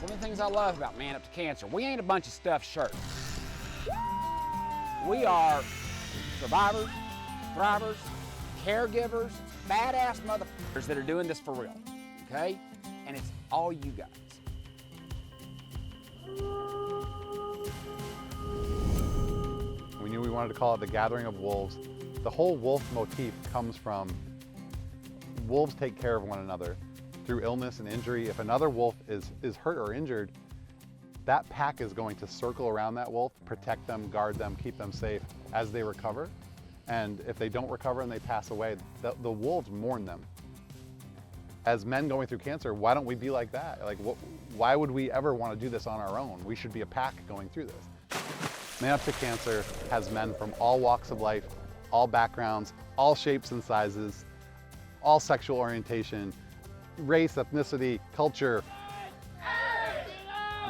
One of the things I love about Man Up to Cancer, we ain't a bunch of stuffed shirts. We are survivors, thrivers, caregivers, badass motherfuckers that are doing this for real, okay? And it's all you guys. We knew we wanted to call it the Gathering of Wolves. The whole wolf motif comes from wolves take care of one another through illness and injury. If another wolf is hurt or injured, that pack is going to circle around that wolf, protect them, guard them, keep them safe as they recover. And if they don't recover and they pass away, the wolves mourn them. As men going through cancer, why don't we be like that? Like, why would we ever want to do this on our own? We should be a pack going through this. Man Up to Cancer has men from all walks of life, all backgrounds, all shapes and sizes, all sexual orientation, race, ethnicity, culture.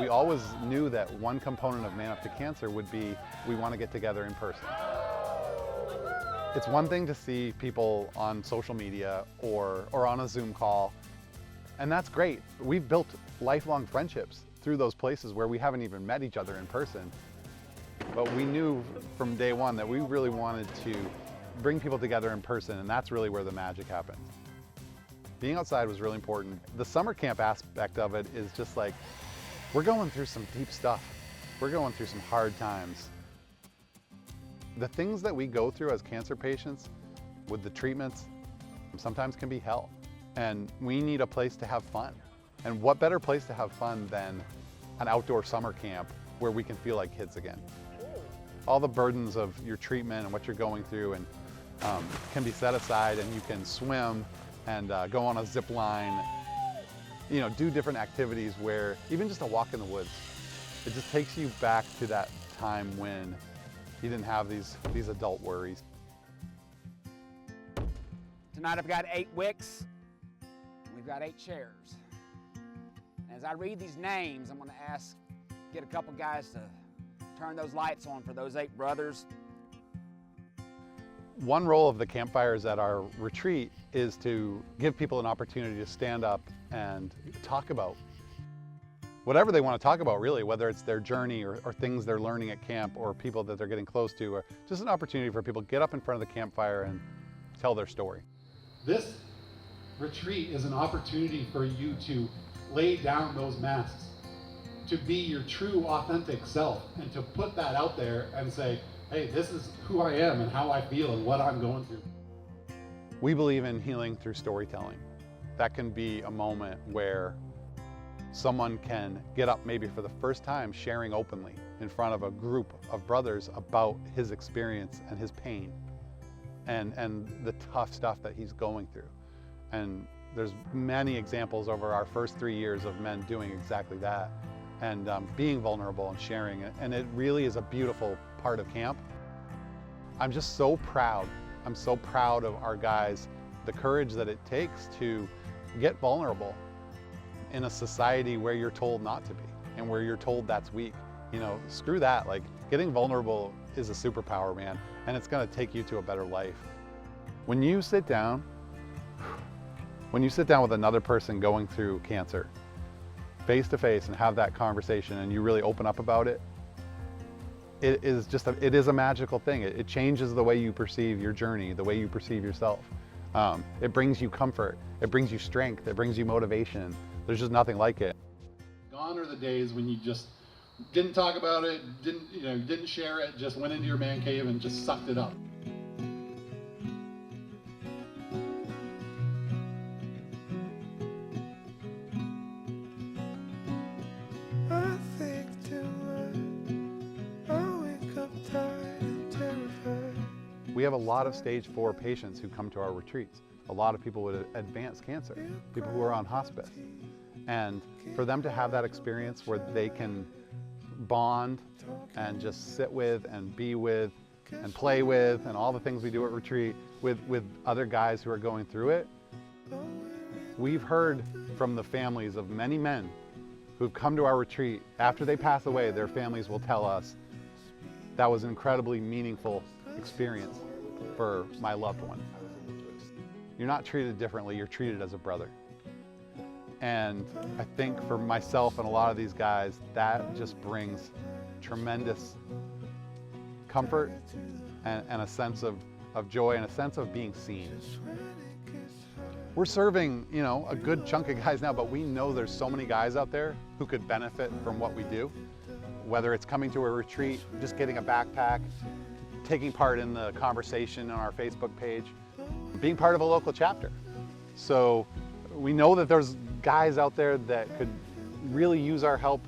We always knew that one component of Man Up to Cancer would be we want to get together in person. It's one thing to see people on social media or on a Zoom call, and that's great. We've built lifelong friendships through those places where we haven't even met each other in person. But we knew from day one that we really wanted to bring people together in person, and that's really where the magic happens. Being outside was really important. The summer camp aspect of it is just like, we're going through some deep stuff. We're going through some hard times. The things that we go through as cancer patients with the treatments sometimes can be hell. And we need a place to have fun. And what better place to have fun than an outdoor summer camp where we can feel like kids again. All the burdens of your treatment and what you're going through and can be set aside, and you can swim and go on a zip line, you know, do different activities where even just a walk in the woods, it just takes you back to that time when you didn't have these adult worries. Tonight I've got 8 wicks, we've got 8 chairs. As I read these names, I'm gonna get a couple guys to turn those lights on for those 8 brothers. One role of the campfires at our retreat is to give people an opportunity to stand up and talk about whatever they want to talk about, really, whether it's their journey or things they're learning at camp or people that they're getting close to, or just an opportunity for people to get up in front of the campfire and tell their story. This retreat is an opportunity for you to lay down those masks, to be your true, authentic self, and to put that out there and say, hey, this is who I am and how I feel and what I'm going through. We believe in healing through storytelling. That can be a moment where someone can get up maybe for the first time sharing openly in front of a group of brothers about his experience and his pain and the tough stuff that he's going through. And there's many examples over our first 3 years of men doing exactly that and being vulnerable and sharing it. And it really is a beautiful part of camp. I'm just so proud. I'm so proud of our guys, the courage that it takes to get vulnerable in a society where you're told not to be and where you're told that's weak. You know, screw that. Like, getting vulnerable is a superpower, man, and it's gonna take you to a better life. When you sit down with another person going through cancer, face to face, and have that conversation and you really open up about it, it is a magical thing. It changes the way you perceive your journey, the way you perceive yourself. It brings you comfort, it brings you strength, it brings you motivation. There's just nothing like it. Gone are the days when you just didn't talk about it, didn't share it, just went into your man cave and just sucked it up. I think too much. I wake up tired and terrified. We have a lot of stage 4 patients who come to our retreats. A lot of people with advanced cancer, people who are on hospice. And for them to have that experience where they can bond and just sit with and be with and play with and all the things we do at retreat with other guys who are going through it. We've heard from the families of many men who've come to our retreat. After they pass away, their families will tell us, that was an incredibly meaningful experience for my loved one. You're not treated differently, you're treated as a brother. And I think for myself and a lot of these guys, that just brings tremendous comfort and a sense of joy and a sense of being seen. We're serving, you know, a good chunk of guys now, but we know there's so many guys out there who could benefit from what we do, whether it's coming to a retreat, just getting a backpack, taking part in the conversation on our Facebook page, being part of a local chapter. So we know that there's guys out there that could really use our help.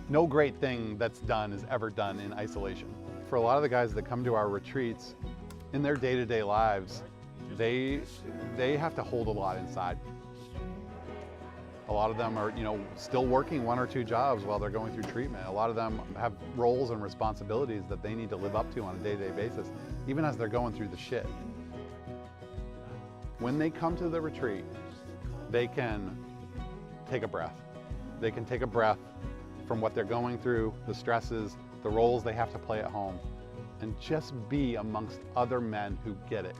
No great thing that's done is ever done in isolation. For a lot of the guys that come to our retreats, in their day-to-day lives, they have to hold a lot inside. A lot of them are, you know, still working 1 or 2 jobs while they're going through treatment. A lot of them have roles and responsibilities that they need to live up to on a day-to-day basis, even as they're going through the shit. When they come to the retreat, they can take a breath. They can take a breath from what they're going through, the stresses, the roles they have to play at home, and just be amongst other men who get it.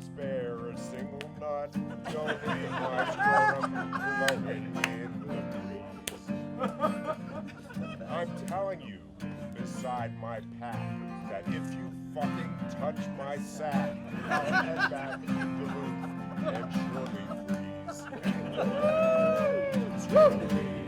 Spare a single nut. Don't leave my scrotum blowing in the breeze. I'm telling you, beside my pack, that if you fucking touch my sack, I'll head back to the roof and surely freeze.